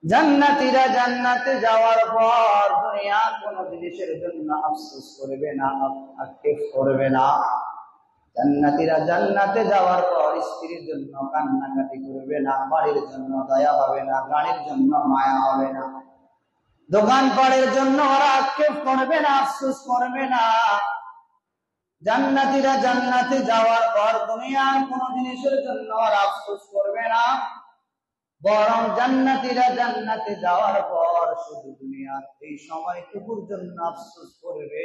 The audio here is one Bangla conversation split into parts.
জান্নাতীরা জান্নাতে যাওয়ার পর দুনিয়ার কোন জিনিসের জন্য আফসোস করবে না, আক্ষেপ করবে না। জান্নাতীরা জান্নাতে যাওয়ার পর স্ত্রীর জন্য কান্নাকাটি করবে না, বাড়ির জন্য দয়া হবে না, গাড়ির জন্য মায়া হবে না, দোকানপাটের জন্য ওরা আক্ষেপ করবে না, আফসোস করবে না। জান্নাতীরা জান্নাতে যাওয়ার পর দুনিয়ার কোন জিনিসের জন্য ওরা আফসোস করবে না, বরং জান্নাতীরা জান্নাতে যাওয়ার পর শুধু দুনিয়ার এই সময়টুকুর জন্য আফসোস করবে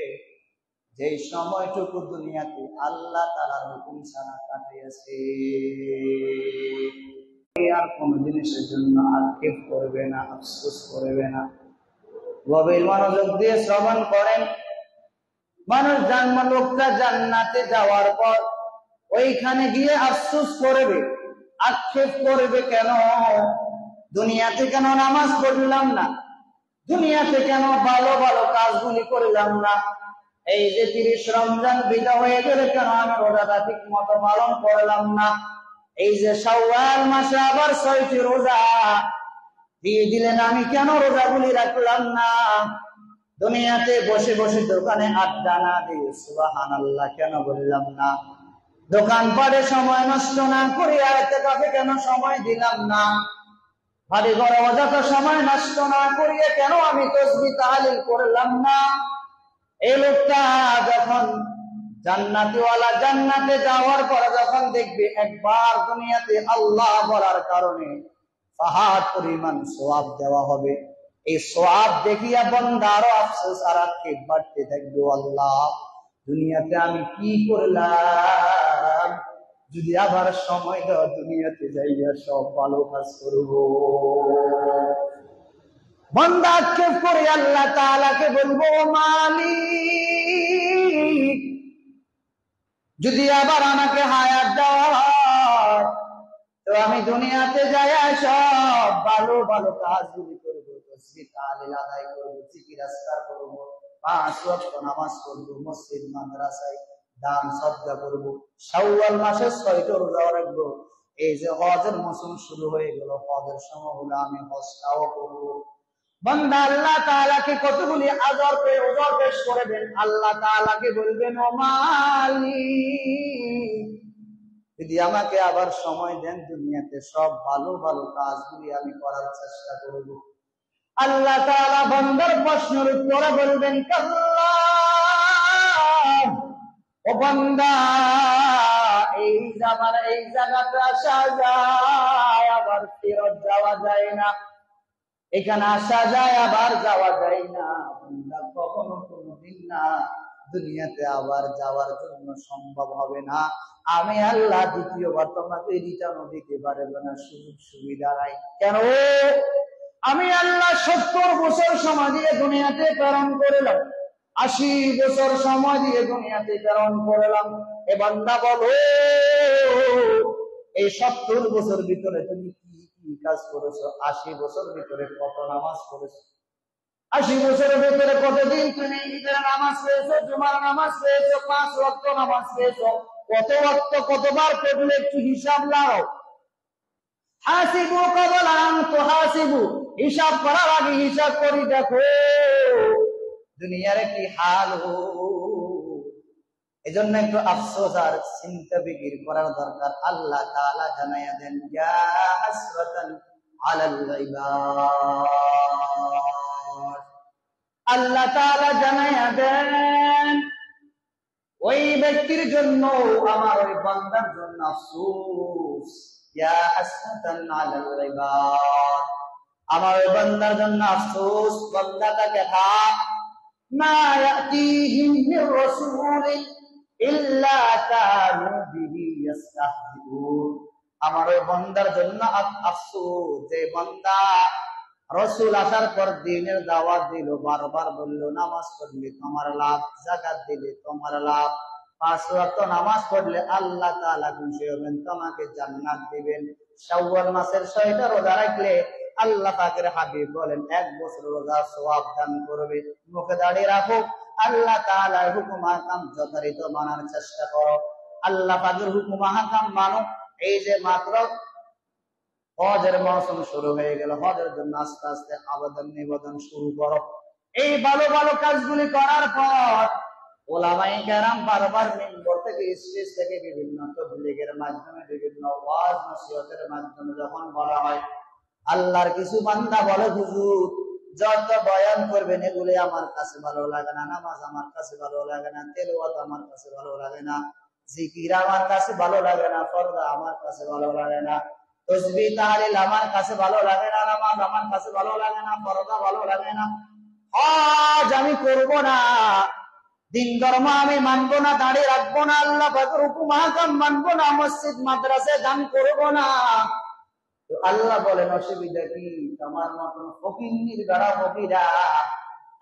যে সময়টুকু দুনিয়াতে আল্লাহ তাআলার হুকুম ছাড়া কাটিয়েছে। আর কোন জিনিসের জন্য আক্ষেপ করবে না, আফসোস করবে না। গভীর মনোযোগ দিয়ে শ্রবণ করেন। লোকটা জান্নাতে যাওয়ার পর ওইখানে গিয়ে আফসোস করবে, আক্ষেপ করবে, কেন দুনিয়াতে কেন নামাজ পড়লাম না, দুনিয়াতে কেন ভালো ভালো কাজগুলি করলাম না, এই যে 30 রমজান বিদা হয়ে গেলে কেন আমি রোজাটা ঠিক মতো পালন করলাম না, এই যে শাওয়াল মাসে আবার 6টি রোজা দিয়ে দিলেন, আমি কেন রোজাগুলি রাখলাম না, দুনিয়াতে বসে বসে দোকানে আড্ডা না দিয়ে সুবহানাল্লাহ কেন বললাম না, দোকানপাটে সময় নষ্ট না করে ইতিকাফে কেন সময় দিলাম না, বাড়ি ঘরে অযথা সময় নষ্ট না করিয়ে কেন আমি তাসবিহ তাহলিল করলাম না। এই লোকটা যখন জান্নাতীওয়ালা জান্নাতে যাওয়ার পর যখন দেখবে একবার দুনিয়াতে আল্লাহ বলার কারণে পাহাড় পরিমাণ সওয়াব দেওয়া হবে, এই সওয়াব দেখিয়া বান্দা আরো আফসোস আর আক্ষেপ বাড়তে থাকবে, আল্লাহ দুনিয়াতে আমি কি করলাম, যদি আবার সময় দাও দুনিয়াতে যাইয়া সব ভালো কাজ করব। বান্দা আক্ষেপ করে আল্লাহ তাআলাকে বলবো, মালিক যদি আবার আমাকে হায়াত দেওয়া তো আমি দুনিয়াতে যাইয়া সব ভালো ভালো কাজগুলি করবো, তাসবিহ তাহলিল আদায় করবো, জিকির আজকার করবো, 5 ওয়াক্ত নামাজ পড়বো, মসজিদ মাদ্রাসায় দান সদকা করবো, শাওয়াল মাসে 6টা রোজা রাখবো। এই যে হজের মৌসুম শুরু হয়ে গেল, হজের সময় হলো আমি হজটাও করবো। বান্দা আল্লাহ তাআলাকে কতগুলি ওজর পেশ করে দেন, আল্লাহ তাআলাকে বলবেন, ও মালিক যদি আমাকে আবার সময় দেন দুনিয়াতে সব ভালো ভালো কাজগুলি আমি করার চেষ্টা করব। আল্লাহ তাআলা বান্দার প্রশ্নের উত্তরে বলবেন, কাল্লা ও বান্দা এই জায়গাতে আসা যায় আবার ফেরত যাওয়া যায় না, এখানে আসা যায় আবার যাওয়া যায় না, বান্দা কখনো কোনোদিন না দুনিয়াতে আবার যাওয়ার জন্য সম্ভব হবে না। আমি আল্লাহ দ্বিতীয়বার তোমাকে রিটার্নও দিতে পারবো না, সুযোগ সুবিধা নাই। কেন? আমি আল্লাহ 70 বছর সময় দিয়ে দুনিয়াতে প্রেরণ করলাম, 80 বছর সময় দিয়ে দুনিয়াতে প্রেরণ করলাম। এ বান্দা বলো, এই 70 বছর ভিতরে তুমি কি কাজ করেছো? 80 বছর ভিতরে কত নামাজ পড়েছো? 80 বছরের ভিতরে কতদিন তুমি ঈদের নামাজ পেয়েছো, জুমার নামাজ পেয়েছো, 5 ওয়াক্ত নামাজ পেয়েছো, কত ওয়াক্ত কতবার পড়লে একটু হিসাব লাও। হাসিবু ক্বাবলা আন তুহাসিবু, হিসাব করার আগে হিসাব করি দেখো দুনিয়ার কি হাল। এজন্য একটু আফসোস আর চিন্তা ফিকির করার দরকার। আল্লাহ তাআলা জানায়া দেন, ইয়া হাসরাতান আলাল ইবাদ, আল্লাহ তাআলা জানায়া দেন ওই ব্যক্তির জন্য, আমার ওই বান্দার জন্য আফসোস, ইয়া হাসরাতান আলাল ইবাদ, আমার ওই বান্দার জন্য আফসোস। বান্দাটাকে হাত মা ইয়াতিহিম মির রাসূলিন ইল্লা কানু বিহি ইস্তাহজিউন, আমার ওই বান্দার জন্য আফসোস যে বান্দা রাসূল আসার পর দ্বীনের দাওয়াত দিল, বারবার বলল নামাজ পড়লে তোমার লাভ, যাকাত দিলে তোমার লাভ, 5 ওয়াক্ত নামাজ পড়লে আল্লাহ তাআলা খুশি হবেন, তোমাকে জান্নাত দিবেন। শাওয়াল মাসের 6টা রোজা রাখলে আল্লাহ পাকের হাবিব বলেন 1 বছর রোজা সওয়াব দান করবে। মুখে দাঁড়িয়ে রাখো, আল্লাহ তাআলার হুকুম আহকাম যথারীত মানার চেষ্টা করো, আল্লাহ পাকের হুকুম আহকাম মানো। এই যে মাত্র হজের মৌসুম শুরু হয়ে গেল, হজের জন্য আস্তে আস্তে আবেদন নিবেদন শুরু করো। এই ভালো ভালো কাজগুলি করার পর ওলামায়ে কেরাম বারবার মিম্বর থেকে, স্টেজ থেকে, বিভিন্ন তাবলীগের মাধ্যমে, বিভিন্ন ওয়াজ নসিহতের মাধ্যমে যখন বলা হয়, আল্লাহর কিছু বান্দা বলে, হুজুর যত বয়ান করবেন এগুলি আমার কাছে ভালো লাগে না, নামাজ আমার কাছে ভালো লাগে না, তেলাওয়াত আমার কাছে ভালো লাগে না, জিকির আমার কাছে ভালো লাগে না, ফরদা আমার কাছে ভালো লাগে না, তাসবিহ তাহলিল আমার কাছে ভালো লাগে না, নামাজ আমার কাছে ভালো লাগে না, ফরদা ভালো লাগে না, হজ আমি করব না, দিন ধর্ম আমি মানবো না, দাঁড়িয়ে রাখবো না, আল্লাহ পাকের হুকুম আহকাম মানবো না, মসজিদ মাদ্রাসায় দান করবো না। তো আল্লাহ বলেন, অসুবিধা কি? তোমার মতন ফকির গাড়া ফকিরা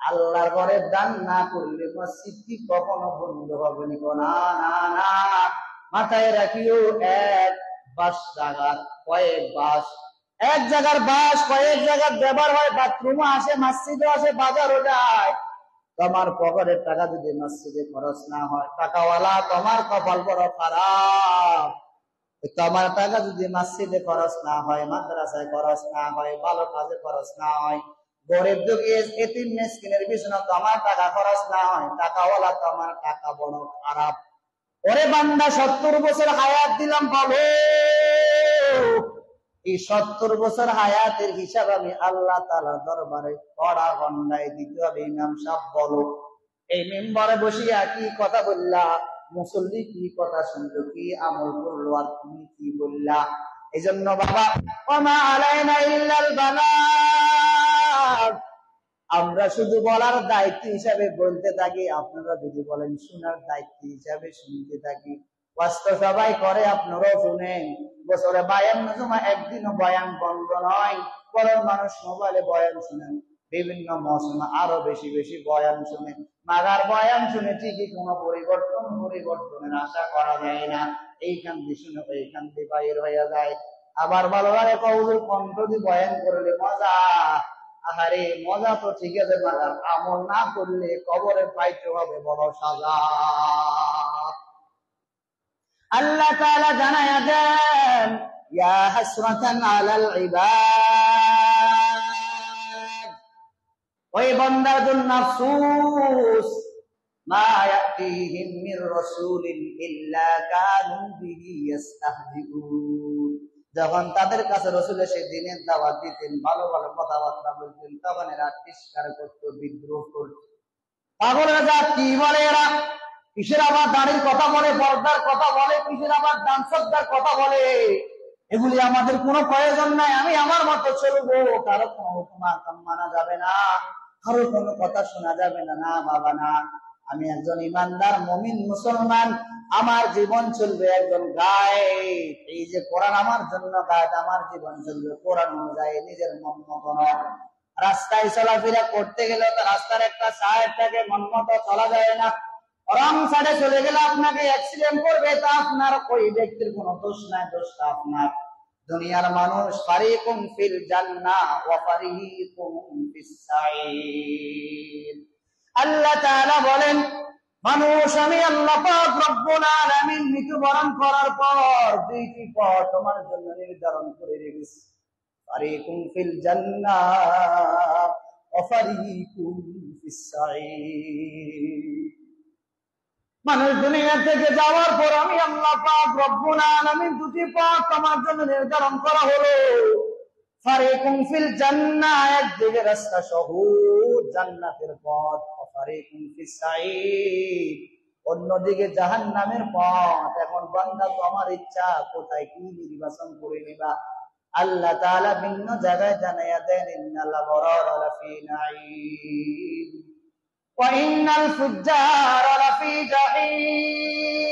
আল্লাহর ঘরে দান না করলে মসজিদ কি কখনো বন্ধ হবে না? না না, মাথায় রাখিও, এক বাস জায়গার কয়েক বাস, এক জায়গার বাস কয়েক জায়গার ব্যবহার হয়, বাথরুমও আসে, মসজিদও আসে, বাজারও যায়। তোমার পকেটের টাকা যদি মসজিদে খরচ না হয়, টাকাওয়ালা তোমার কপাল বড় খারাপ। তোমার টাকা যদি মসজিদে খরচ না হয়, মাদ্রাসায় খরচ না হয়, ভালো কাজে খরচ না হয়, গরিব দুঃখী এতিম মিসকিনের পিছনে তোমার টাকা খরচ না হয়, টাকাওয়ালা তোমার টাকা বড় খারাপ। ওরে বান্দা, 70 বছর হায়াত দিলাম, ভালো, এই 70 বছর হায়াতের হিসাব আমি আল্লাহ তাআলার দরবারে কড়া গন্ডায় দিতে হবে। ইমাম সাহেব বলো, এই মেম্বারে বসিয়া কি কথা বললা, মুসল্লি কি কথা শুনলো, কি আমল করলো, আর তুমি কি বললা? এই জন্য বাবা, ওমা আলাইনা ইল্লাল বালাগ, আমরা শুধু বলার দায়িত্ব হিসাবে বলতে থাকি, আপনারা যদি বলেন শোনার দায়িত্ব হিসাবে শুনতে থাকি। কষ্ট সবাই করে, আপনারাও শুনেন। বছরে 52 জুমা, একদিনও বয়ান বন্ধ নয়, বরং মানুষ মোবাইলে বয়ান শুনেন, বিভিন্ন মৌসুমে আরো বেশি বেশি বয়ান শুনেন। মাগার বয়ান শুনে ঠিকই কোনো পরিবর্তনের আশা করা যায় না। এইখান দিয়ে শুনে এইখান দিয়ে বাইর হয়ে যায়। আবার ভালো লাগে কৌজুর কণ্ঠ দিয়ে বয়ান করলে মজা, আহারে মজা তো ঠিক আছে, মাগার আমল না করলে কবরে পাইতে হবে বড় সাজা। আল্লাহ তাআলা জানায়া দেন, ইয়া হাসরাতান আলাল ইবাদ, ওই বান্দার জন্য আফসোস, মা ইয়াতিহিম মির রাসূলিন ইল্লা কানু বিহি ইস্তাহজিউন, যখন তাদের কাছে রাসূল এসে দ্বীনের দাওয়াত দিতেন, ভালো ভালো কথাবার্তা বলতেন, তখন এরা তিরস্কার করত, বিদ্রোহ করত। পাগলেরা যা কি বলে, এরা কিসের আবার দাড়ির কথা বলে, পর্দার কথা বলে, কিসের আবার দানসদ্দার কথা বলে, এগুলি আমাদের কোনো প্রয়োজন নাই, আমি আমার মতো চলবো, কারো কোনো হুকুম আহকাম মানা যাবে না, কারো কোনো কথা শোনা যাবে না। না বাবা না, আমি একজন ইমানদার মুমিন মুসলমান, আমার জীবন চলবে একজন গায়েব। এই যে কোরআন আমার জন্য গায়েব, আমার জীবন চলবে কোরআন অনুযায়ী, নিজের মন মতো নয়। রাস্তায় চলাফেরা করতে গেলে তো রাস্তার একটা সাইড থেকে মন মতো চলা যায় না, রং সাইডে চলে গেলে আপনাকে অ্যাক্সিডেন্ট করবে, তা আপনার ওই ব্যক্তির কোনো দোষ নাই, দোষটা আপনার। দুনিয়ার মানুষ ফারিকুম ফিল জান্নাহ ওয়া ফারিকুম ফিস সাঈর। আল্লাহ তাআলা বলেন, মানুষ আমি আল্লাহ পাক রব্বুল আলামিন মৃত্যুবরণ করার পর দুইটি পথ তোমার জন্য নির্ধারণ করে রেখেছি, ফারিকুম ফিল জান্নাহ ওয়া ফারিকুম ফিস সাঈর। মানুষ দুনিয়া থেকে যাওয়ার পর আমি আল্লাহ পাক রব্বুল আলামিন দুটি পথ তোমার জন্য নির্ধারণ করা হলো, ফারিকুম ফিল জান্নাহ, একদিকে রাস্তা সহজ জান্নাতের পথ, ফারিকুম ফিস সাঈর, অন্যদিকে জাহান্নামের পথ। এখন বান্দা তোমার ইচ্ছা কোথায় কি নির্বাচন করে নিবা। আল্লাহ তাআলা ভিন্ন জায়গায় জানাইয়া দেন, ইন্নাল আবরারা লাফি নাঈম ওয়া ইন্নাল ফুজ্জারা লাফি জাহিম।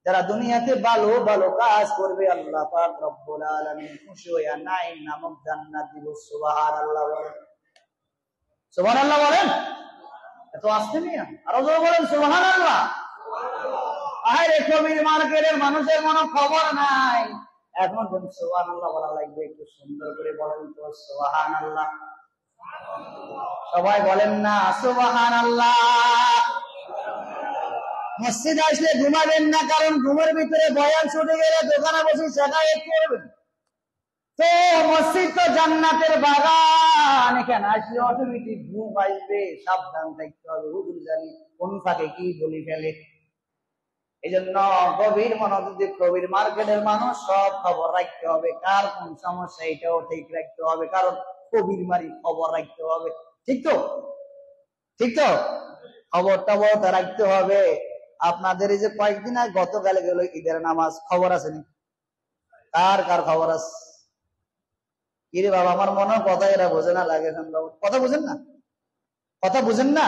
যারা দুনিয়াতে ভালো ভালো কাজ করবে আল্লাহ পাক রব্বুল আলামিন খুশি হইয়া নাঈম নামক জান্নাত দিব। সুবহানাল্লাহ বলেন, সুবহানাল্লাহ বলেন। এত আসতে নিয়া আরো জোরে বলেন সুবহানাল্লাহ। আরে কবির মার্কেটের মানুষের কোনো খবর নাই, এখন কোন সুবহানাল্লাহ বলা লাগবে, একটু সুন্দর করে বলেন তো সুবহানাল্লাহ। সবাই বলেন না সুবহানাল্লাহ। মসজিদে আসলে ঘুমাবেন না, কারণ ঘুমের ভিতরে বয়ান ছুটে গেলে দোকানে বসে শেখায়েত করবেন। তো মসজিদ তো জান্নাতের বাগান, এখানে আসলে অটোমেটিক ঘুম আসবে, সাবধান থাকতে হবে, হুজুর জানি কোন ফাঁকে কি বলি ফেলে। এই জন্য গভীর মনোযোগী কবির মার্কেটের মানুষ সব খবর রাখতে হবে, কার কোন সমস্যা এটাও ঠিক রাখতে হবে, কারণ কবির মারি খবর রাখতে হবে। ঠিক তো? ঠিক তো? খবর টবর রাখতে হবে। আপনাদের এই যে কয়েকদিন আগে গতকালে গেল ঈদের নামাজ, খবর আছে নি? কার কার খবর আছে? কিরে বাবা, আমার মনে হয় কথা এরা বোঝে না, লাগে কথা বুঝেন না, কথা বুঝেন না,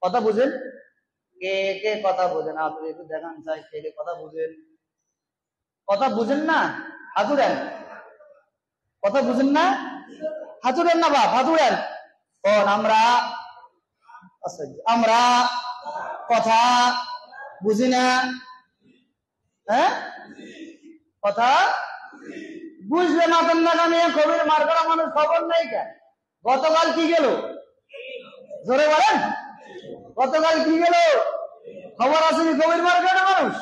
কথা বুঝেন, কে কে কথা বুঝেন? আপনি একটু দেখান চাই, কে কে কথা বুঝেন? কথা বুঝেন না, হাতুড়েন। কথা বুঝেন না, হাতুড়েন না বাপ, হাতুড়েন। আমরা আমরা কথা বুঝি না। হ্যাঁ, কথা বুঝলে মাতেন না নিয়ে কবির মার করা মানুষ খবর নেই কেন? গতকাল কি গেল? জোরে বলেন, গতকাল কি গেল? খবর আসেনি কবির মার্কেটের মানুষ?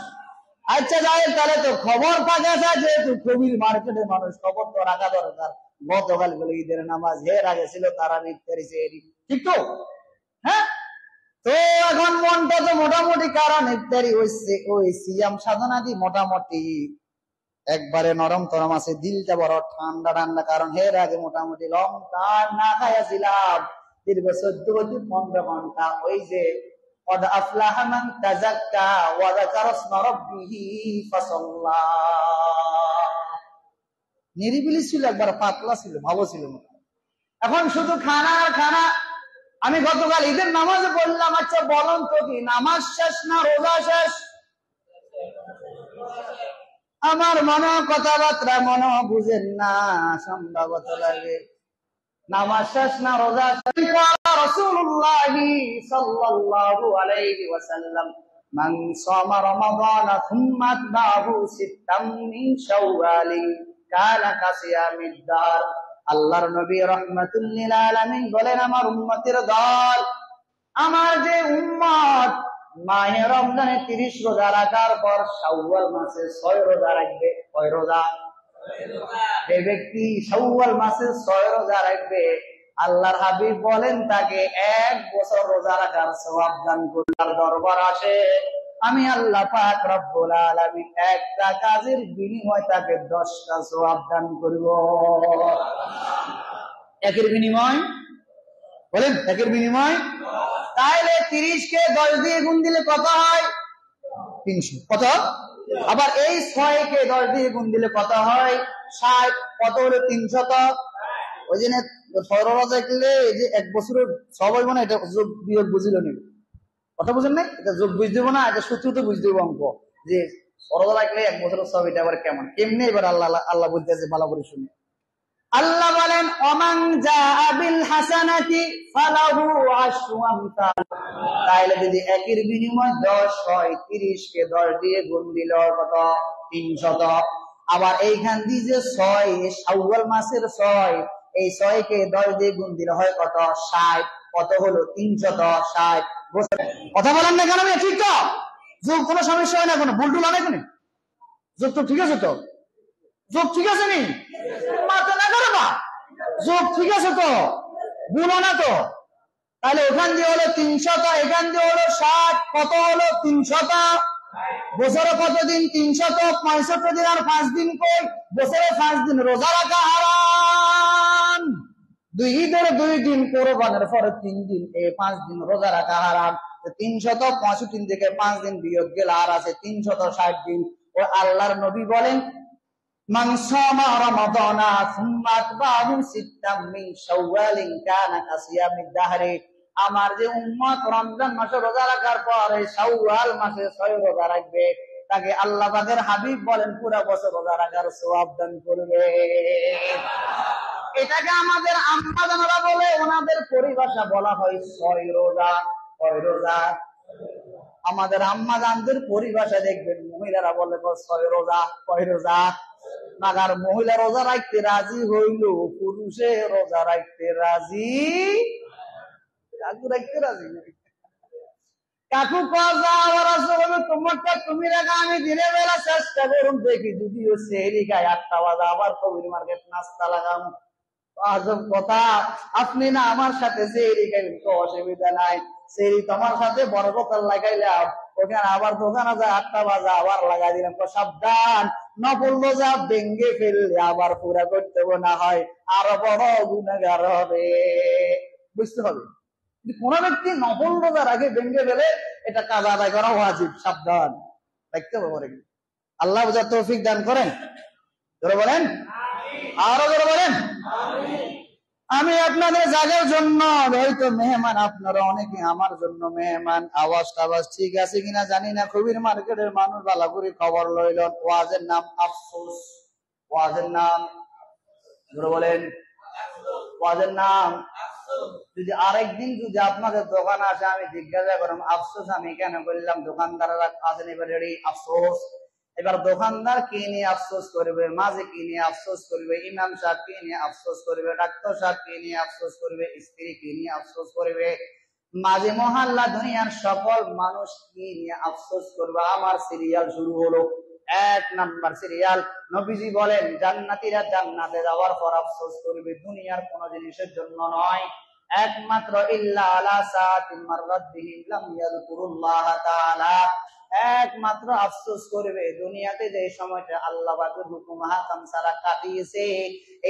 আচ্ছা যাই, তাহলে তো খবর পাওয়া যায়, যেহেতু কবির মার্কেটের মানুষ, খবর তো রাখা দরকার। গতকাল গেল ঈদের নামাজ, এর আগে ছিল তারা ঠিক তো? হ্যাঁ, তো এখন মনটা তো মোটামুটি কারণ ইফতারি হয়েছে, ওই সিয়াম সাধনা দি মোটামুটি একবারে নরম তরম আছে, দিলটা বড় ঠান্ডা ঠান্ডা, কারণ এর আগে মোটামুটি লং টাইম না খাইয়াছিলাম, দীর্ঘ 14-15 ঘন্টা। ওই যে قد أفلح من تزكى وذكر اسم ربه فصلى, নিরিবিলি ছিল, একবার পাতলা ছিল, ভালো ছিল। এখন শুধু খানা আর খানা। আমি গতকাল ঈদের নামাজে বললাম, আচ্ছা বলুন তো, কি নামাজ শেষ না রোজা শেষ? আমার মনে কথাবার্তা মনে বুঝেন না, সম্ভবত লাগে নামাজ শেষ না রোজা শেষ? রাসূলুল্লাহ সাল্লাল্লাহু আলাইহি ওয়াসাল্লাম, মান সামা রমাদান সুম্মা আতবাহু সিত্তাম মিন শাওয়াল কানা কাসিয়ামিদ দার। আল্লাহর নবী রাহমাতুল লিল আলামিন বলেন, আমার উম্মতের দল, আমার যে উম্মত মাহে রমজানে 30 রোজা রাখার পর শাওয়াল মাসে 6 রোজা রাখবে। কয় রোজা? যে ব্যক্তি শাওয়াল মাসে 6 রোজা রাখবে, আল্লাহর হাবিব বলেন তাকে 1 বছর রোজা রাখার সওয়াব দান করবার দরবার আসে। আমি আল্লাহ পাক রব্বুল আলামিন একটা কাজের বিনিময়ে তাকে 10টা সওয়াব দান করব। একের বিনিময় বলেন, একের বিনিময়। তাইলে 30 কে 10 দিয়ে গুণ দিলে কত হয়? 300। কত? আবার এই 6 কে 10 দিয়ে গুণ দিলে কত হয়? 60। কত হলো? 300। ওই জন্য 6 রোজা করলে এই যে 1 বছরের সবাই মানে এটা যোগ বিয়োগ বুঝিল না, কথা বুঝেন না? এটা যোগ বুঝ দেবো না, এটা সূত্র তো বুঝ দেবো অঙ্ক, যে রোজা রাখলে 1 বছরের সব, এটা আবার কেমনে? এবার আল্লাহ বলতেছে ভালো করে শুনে। আল্লাহ বলেন, ওমান জাআ বিল হাসানাতি ফালাহু আশরু আমসাল। তাইলে যদি একের বিনিময় 10 হয়, 30 কে 10 দিয়ে গুণ দিলে কত? 300। আবার এইখান দিয়ে যে 6, শাওয়াল মাসের 6, এই 6 কে 10 দিয়ে গুণ দিলে হয় কত? 60। কত হলো? 360। কথা বলেন না কেন? ঠিক তো? যোগ কোনো সমস্যা হয় না, কোনো ভুল টুল হয় না, যোগ তো ঠিক আছে তো? যোগ ঠিক আছে নি? মাথা না করো না, যোগ ঠিক আছে তো? ভুল না তো? তাহলে ওখান দিয়ে হলো 300, এখান দিয়ে হলো 60। কত হলো? 300। বছরে কতদিন? 365 দিন। আর 5 দিন কই? বছরে 5 দিন রোজা রাখা হারাম। 2 ঈদের 2 দিন, কোরবানের পরে 3 দিন, এই 5 দিন রোজা রাখা হারাম। 365 থেকে 5 দিন বিয়োগ গেলে আর আছে 360 দিন। ও আল্লাহর নবী বলেন, মান সামা রমাদানা সুম্মা আতবাহু সিত্তাম মিন শাওয়ালিন কানা কাসিয়ামিদ দাহরি। আমার যে উম্মত রমজান মাসে রোজা রাখার পর এই শাওয়াল মাসে 6 রোজা রাখবে, তাকে আল্লাহ পাকের হাবিব বলেন পুরো বছর রোজা রাখার সওয়াব দান করবে। এটাকে আমাদের আম্মা জানারা বলে, ওনাদের পরিভাষা বলা হয় 6 রোজা। কয় রোজা? আমাদের আম্মা জানদের পরিভাষা দেখবেন, মহিলারা বলে 6 রোজা। কয় রোজা? মাগার মহিলা রোজা রাখতে রাজি হইল, পুরুষে রোজা রাখতে রাজি রাখতে রাজি। কাকু কাজা আবার আসলে তোমারটা তুমি রাখা, আমি দিনের বেলা চেষ্টা করুন দেখি যদি ও সেহরি খায় 8টা বাজে আবার কবির মার্কেট নাস্তা লাগাম। আজব কথা, আপনি না আমার সাথে সেহরি খাইবেন তো অসুবিধা নাই, সেহরি তোমার সাথে বড় বোতল লাগাইলাম, ওখানে আবার দোকানে যায় 8টা বাজে আবার লাগাই দিলাম। সাবধান, নফল রোজা ভেঙ্গে ফেললে আবার পুরা করতে না হয় আরো বড় গুনাহগার হবে। বুঝতে হবে, কোন ব্যক্তি নফল রোজার আগে ভেঙ্গে ফেলে এটা কাজা আদায় করা ওয়াজিব। সাবধান, দেখতে হবে। আল্লাহ বুঝার তৌফিক দান করেন। ধরে বলেন আরো ধরে বলেন। আমি আপনাদের জাগের জন্য হয়তো মেহমান, আপনারা অনেকে আমার জন্য মেহমান। আওয়াজ টাওয়াজ ঠিক আছে কিনা জানি না, কবির মার্কেটের মানুষ ভালো করে খবর লইলেন। ওয়াজের নাম আফসোস, ওয়াজের নাম ধরে বলেন, ওয়াজের নাম। যদি আরেকদিন যদি আপনাদের দোকানে আসে আমি জিজ্ঞাসা করলাম আফসোস আমি কেন করলাম, দোকানদাররা আসেন এবার আফসোস। এবার দোকানদার কি নিয়ে আফসোস করবে, মাঝে কি নিয়ে আফসোস করবে, ইমাম সাহেব কি নিয়ে আফসোস করবে, ডাক্তার সাহেব কি নিয়ে আফসোস করবে, স্ত্রী কি নিয়ে আফসোস করবে, মাঝে মহল্লা দুনিয়ার সকল মানুষ কি নিয়ে আফসোস করবে। আমার সিরিয়াল শুরু হলো। 1 নাম্বার সিরিয়াল, নবীজি বলেন জান্নাতীরা জান্নাতে যাওয়ার পর আফসোস করবে দুনিয়ার কোন জিনিসের জন্য নয়, একমাত্র ইল্লা আলা সাআতিন মাররাত বিহিম লাম ইয়াযকুরুল্লাহ তাআলা, একমাত্র আফসোস করবে দুনিয়াতে যে সময়টা আল্লাহ পাকের হুকুম হাকাম ছাড়া কাটিয়েছে।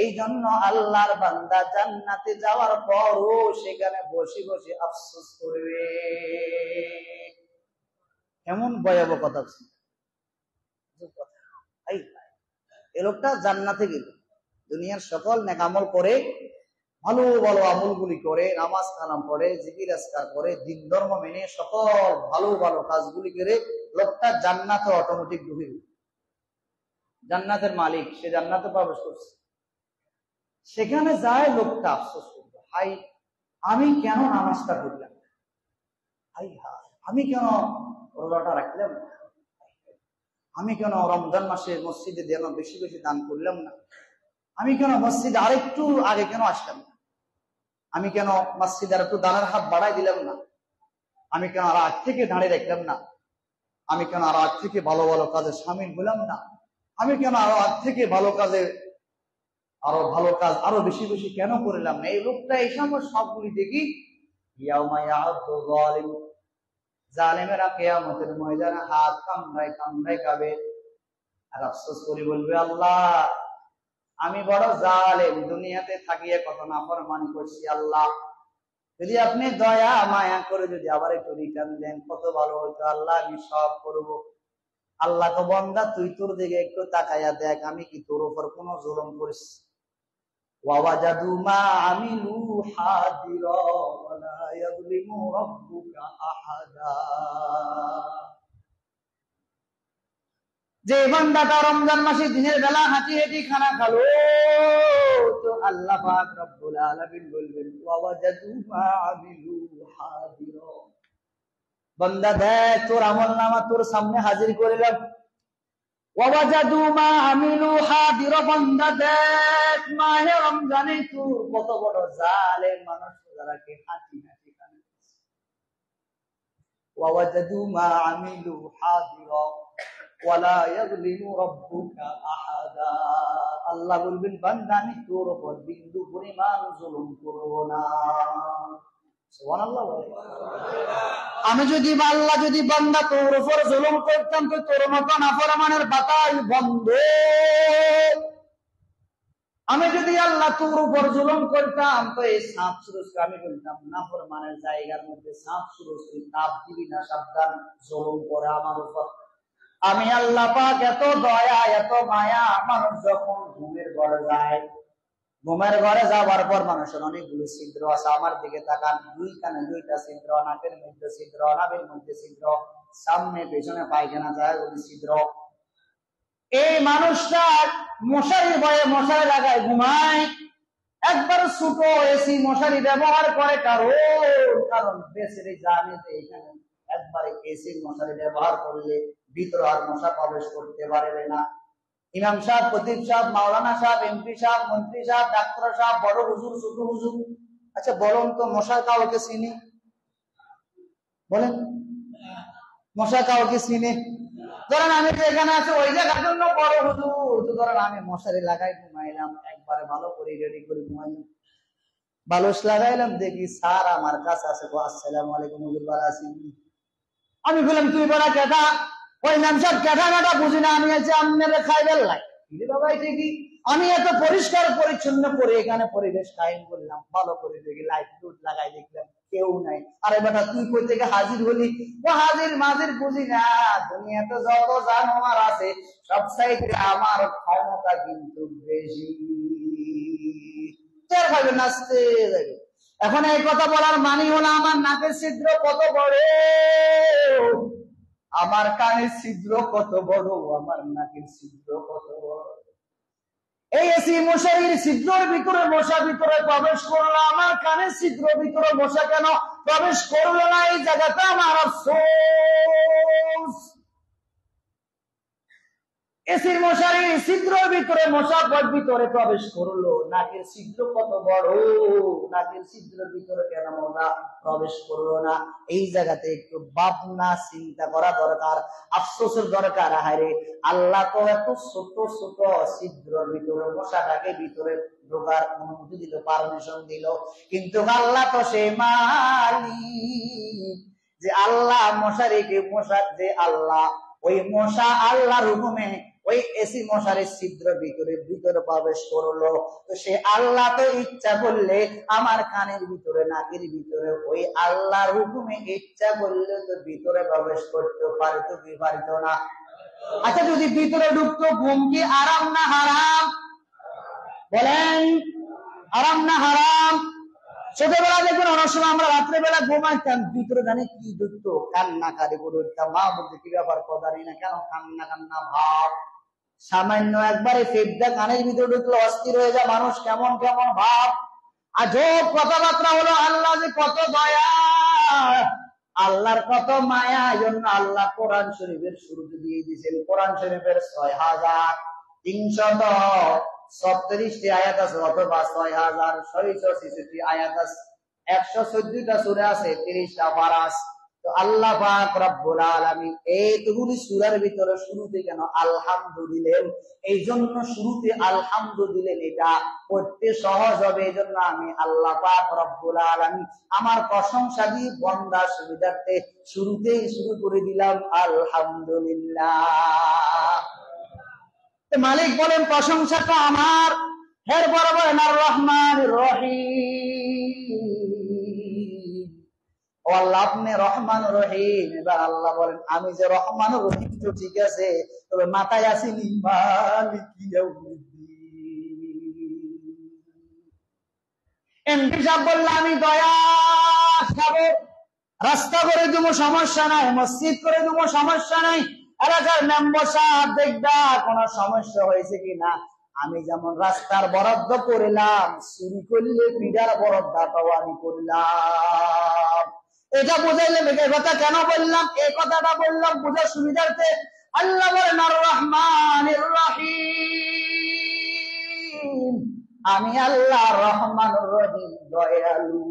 এই জন্য আল্লাহর বান্দা জান্নাতে যাওয়ার পরও সেখানে বসে বসে আফসোস করবে। কেমন ভয়াবহ কথা। এই লোকটা জান্নাতে গেল, দুনিয়ার সকল নেক আমল করে, ভালো ভালো আমলগুলি করে, নামাজ কালাম পড়ে, জিকির আজকার করে, দিন ধর্ম মেনে সকল ভালো ভালো কাজগুলি করে লোকটা জান্নাতে অটোমেটিক ঢুকে গেল। জান্নাতের মালিক, সে জান্নাতে প্রবেশ করছে। সেখানে যায় লোকটা আফসোস করবে, হাই আমি কেন নামাজটা করলাম, হাই হাই আমি কেন রোজাটা রাখলাম, আমি কেন রমজান মাসে মসজিদে যেন বেশি বেশি দান করলাম না, আমি কেন মসজিদে আরেকটু আগে কেন আসলাম না, আমি কেন মসজিদে আর একটু দানের হাত বাড়াই দিলাম না, আমি কেন আর আগ থেকে দাঁড়িয়ে রাখলাম না, আমি কেন আর আগ থেকে ভালো ভালো কাজে সামিল হলাম না, আমি কেন আরো আগ থেকে ভালো কাজে আরো ভালো কাজ আরো বেশি বেশি কেন করলাম না। এই লোকটা এই সময় সবগুলি দেখি জালেমেরা কিয়ামতের ময়দানে হাত কামড়ায় কামড়ায় কাবে আর আফসোস করে বলবে আল্লাহ আমি বড় জালেম, দুনিয়াতে থাকিয়ে কত নাফরমানি করছি, আল্লাহ যদি আপনি দয়া মায়া করে যদি আবার একটু রিটার্ন দেন কত ভালো হইতো, আল্লাহ আমি সব করবো। আল্লাহ তো বন্দা তুই তোর দিকে একটু তাকাইয়া দেখ আমি কি তোর উপর কোনো জুলুম করেছি। ওয়াওয়াজাদু মা আমিলু হাদিরা ওয়ালা ইয়াযলিমু রাব্বুকা আহাদা। যে বান্দাটা রমজান মাসে দিনের বেলা হাঁটি হাঁটি খানা খালো তো আল্লাহ পাক রব্বুল আলামিন বলবেন ওয়াওয়াজাদু মা আমিলু হাদিরা, বান্দা দেখ তোর আমলনামা তোর সামনে হাজির করলাম। ওয়াওয়াজাদু মা আমিলু হাদিরা, বান্দা দেখ মাহে রমজানে তোর কত বড় জালেম মানুষ যারাকে হাঁটি হাঁটি খানা। ওয়াওয়াজাদু মা আমিলু হাদিরা ওয়ালা ইয়াযলিমু রাব্বুকা আহাদা, আল্লাহ বলবেন বান্দা আমি তোর উপর বিন্দু পরিমাণ জুলুম করব না। সুবহানাল্লাহ। আমি যদি আল্লাহ যদি বান্দা তোর উপর জুলুম করতাম তো তোর মত নাফরমানের বাতাস বন্ধ। আমি যদি আল্লাহ তোর উপর জুলুম করতাম তো এই সাপ সুরজকে আমি বলতাম নাফরমানের জায়গার মধ্যে সাপ সুরজ তাপ দিবি না, সাবধান জুলুম করে আমার উপর। আমি আল্লাহ পাক এত দয়া এত মায়া, মানুষ যখন ঘুমের ঘরে যায়, ঘুমের ঘরে যাওয়ার পর মানুষের অনেকগুলো ছিদ্র আছে, আমার দিকে তাকান, দুই কানে দুইটা ছিদ্র, নাকের মধ্যে ছিদ্র, নাভির মধ্যে ছিদ্র, সামনে পেছনে পায়খানা যায় ছিদ্র। এই মানুষটা মশারি ভয়ে মশারি লাগায় ঘুমায়, একবার ছোট এসি মশারি ব্যবহার করে কারণ বেচারি জানে যে এখানে একবারে এসি মশারি ব্যবহার করলে ভিতরে আর মশা প্রবেশ করতে পারবে না। ইমাম সাহেব, খতিব সাহেব, মাওলানা সাহেব, এমপি সাহেব, মন্ত্রী সাহেব, ডাক্তার সাহেব, বড় হুজুর, ছোট হুজুর, আচ্ছা বলুন তো মশার কাউকে চিনি? বলেন মশা কাউকে চিনে? ধরেন আমি যেখানে আছি ওই জায়গার জন্য বড় হুজুর, তো ধরেন আমি মশারি লাগাই ঘুমাইলাম, একবারে ভালো করে রেডি করে ঘুমাইলাম, বালুস লাগাইলাম, দেখি স্যার আমার কাছে আছে, আসসালামু আলাইকুম হুজুর, ভালো আছেন? আমি বললাম তুই বলা কেটা? ওই নাম সব কেটা মেটা বুঝি না, আমি আছি আপনারা খাইবেন লাই বাবা, এটা কি? আমি এত পরিষ্কার পরিচ্ছন্ন করে এখানে পরিবেশ কায়েম করলাম, ভালো করে দেখি লাইট টুট লাগাই, দেখলাম কেউ নাই। আরে বেটা তুই কই থেকে হাজির হলি? ও হাজির মাজির বুঝি না, দুনিয়াতে যত জানোয়ার আছে সব সাইডে আমার ক্ষমতা কিন্তু বেশি। নাচতে যাবে। এখন এই কথা বলার মানি হলো আমার নাকের ছিদ্র কত বড়, আমার কানের ছিদ্র কত বড়, আমার নাকের ছিদ্র কত বড়। এই এসি মশারির ছিদ্রের ভিতরে মশা ভিতরে প্রবেশ করলো, আমার কানের ছিদ্র ভিতরে মশা কেন প্রবেশ করলো না? এই জায়গাটা আমার আফসোস। এসির মশারির ছিদ্রের ভিতরে মশা ভিতরে প্রবেশ করলো, নাকের ছিদ্র কত বড়, নাকের ছিদ্রের ভিতরে কেন মশা প্রবেশ করলো না? এই জায়গাতে একটু ভাবনা চিন্তা করা দরকার, আফসোসের দরকার। হায়রে আল্লাহ তো এত ছোট ছোট ছিদ্রের ভিতরে মশাটাকে ভিতরে ঢোকার অনুমতি দিল, পারমিশন দিল, কিন্তু আল্লাহ তো সে মালিক যে আল্লাহ মশারিকে মশা যে আল্লাহ, ওই মশা আল্লাহর হুকুমে ওই এসি মশারির ছিদ্র ভিতরে প্রবেশ করলো, তো সে আল্লাহ তো ইচ্ছা করলে আমার কানের ভিতরে নাকের ভিতরে ওই আল্লাহর হুকুমে ইচ্ছা করলে তো ভিতরে প্রবেশ করতে পারতো কি পারতো না? আচ্ছা যদি ভিতরে ঢুকতো, ঘুম কি আরাম না হারাম? বলেন আরাম না হারাম? ছোটবেলা দেখবেন অনেক সময় আমরা রাত্রেবেলা ঘুমাইতাম, ভিতরে জানি কি ঢুকতো, কান্না কারে করে উঠতাম, মা বলতে কি ব্যাপার কথা নেই না কেন কান্না কান্না ভাব, সামান্য একবারে ফেবদা কানের ভিতরে ঢুকলে অস্থির হয়ে যায় মানুষ, কেমন কেমন ভাব, আজব কথাবার্তা হলো। আল্লাহ যে কত দয়া, আল্লাহর কত মায়া, জন্য আল্লাহ কোরআন শরীফের শুরুতে দিয়ে দিয়েছেন, কোরআন শরীফের 6336টি আয়াত আছে, অথবা 6666 আয়াত আছে, 114টা সূরা আছে, 30টা পারা। তো আল্লাহ পাক রব্বুল আলামিন এইগুলি সূরার ভিতরে শুরুতে কেন আলহামদু দিলেন? এই জন্য শুরুতে আলহামদু দিলেন, এটা পড়তে সহজ হবে, এই জন্য আমি আল্লাহ পাক রব্বুল আলামিন আমার প্রশংসা দিয়ে বন্দা সুবিধার্থে শুরুতেই শুরু করে দিলাম আলহামদুলিল্লাহ। মালিক বলেন প্রশংসাটা আমার, এরপর বলেন আর রহমান রহিম, ও আল্লাহ আপনি রহমান রহিম। এবার আল্লাহ বলেন আমি যে রহমান রহিম তো ঠিক আছে, তবে মাথায় আসিনি মালিক এমপি সাহেব বললে আমি দয়া খাবো, রাস্তা করে দেবো সমস্যা নাই, মসজিদ করে দেবো সমস্যা নাই, এলাকার মেম্বার সাহেব দেখবা কোন সমস্যা হয়েছে কিনা, আমি যেমন রাস্তার বরাদ্দ করলাম, চুরি করলে পিঠার বরাদ্দটাও আমি করলাম। এটা বোঝাইলে এই কথা কেন বললাম? এই কথাটা বললাম বোঝার সুবিধার্থে। আল্লাহ বলেন আর রহমানির রহিম, আমি আল্লাহ রহমান রহিম দয়ালু।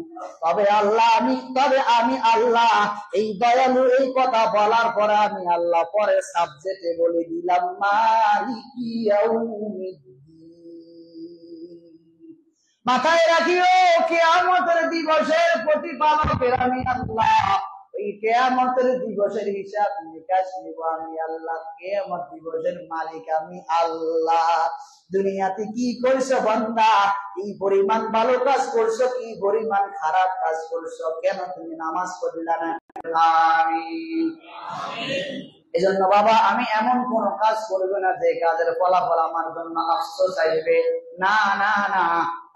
তবে আমি আল্লাহ এই দয়ালু এই কথা বলার পরে আমি আল্লাহ পরে সাবজেক্টে বলে দিলাম মালিকি ইয়াউমিদ্দিন। মাথায় রাখিও কিয়ামতের দিবসের প্রতিপালকের আমি আল্লাহ, এই কিয়ামতের দিবসের হিসাব নিকাশ নিব আমি আল্লাহ, কিয়ামত দিবসের মালিক আমি আল্লাহ। দুনিয়াতে কি করছো বান্দা, কি পরিমাণ ভালো কাজ করছো, কি পরিমাণ খারাপ কাজ করছো, কেন তুমি নামাজ পড়লা না? আমিন। এজন্য বাবা আমি এমন কোন কাজ করব না যে কাজের ফলাফল আমার জন্য আফসোস আসবে, না না না।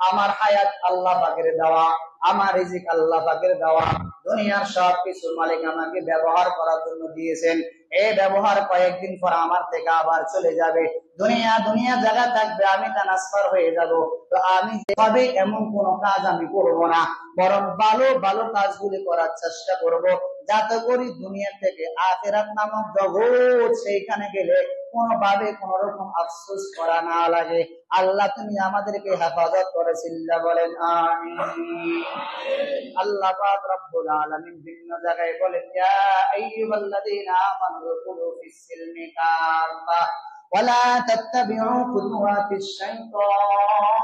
আমার হায়াত আল্লাহ পাকের দেওয়া, আমার রিজিক আল্লাহ পাকের দেওয়া, দুনিয়ার সব কিছুর মালিক আমাকে ব্যবহার করার জন্য দিয়েছেন। এই ব্যবহার কয়েকদিন পর আমার থেকে আবার চলে যাবে, দুনিয়া জায়গা থাকবে, আমি ট্রান্সফার হয়ে যাব। তো আমি যেভাবে এমন কোন কাজ আমি করব না, বরং ভালো ভালো কাজগুলি করার চেষ্টা করব, যাতে করি দুনিয়া থেকে আখিরাত নামক জগৎ সেইখানে গেলে কোনোভাবে কোন রকম আফসোস করা না লাগে। আল্লাহ তুমি আমাদেরকে হেফাজত করেছিল, বলেন আমিন। আল্লাহ পাক রব্বুল আলামিন ভিন্ন জায়গায় বলেন, ইয়া আইয়ুহাল্লাযীনা আমানু দুখুলু ফিস-সিলমি কাফা ওয়া লা তাত্তাবিউ খুতুওয়াতিশ শাইতান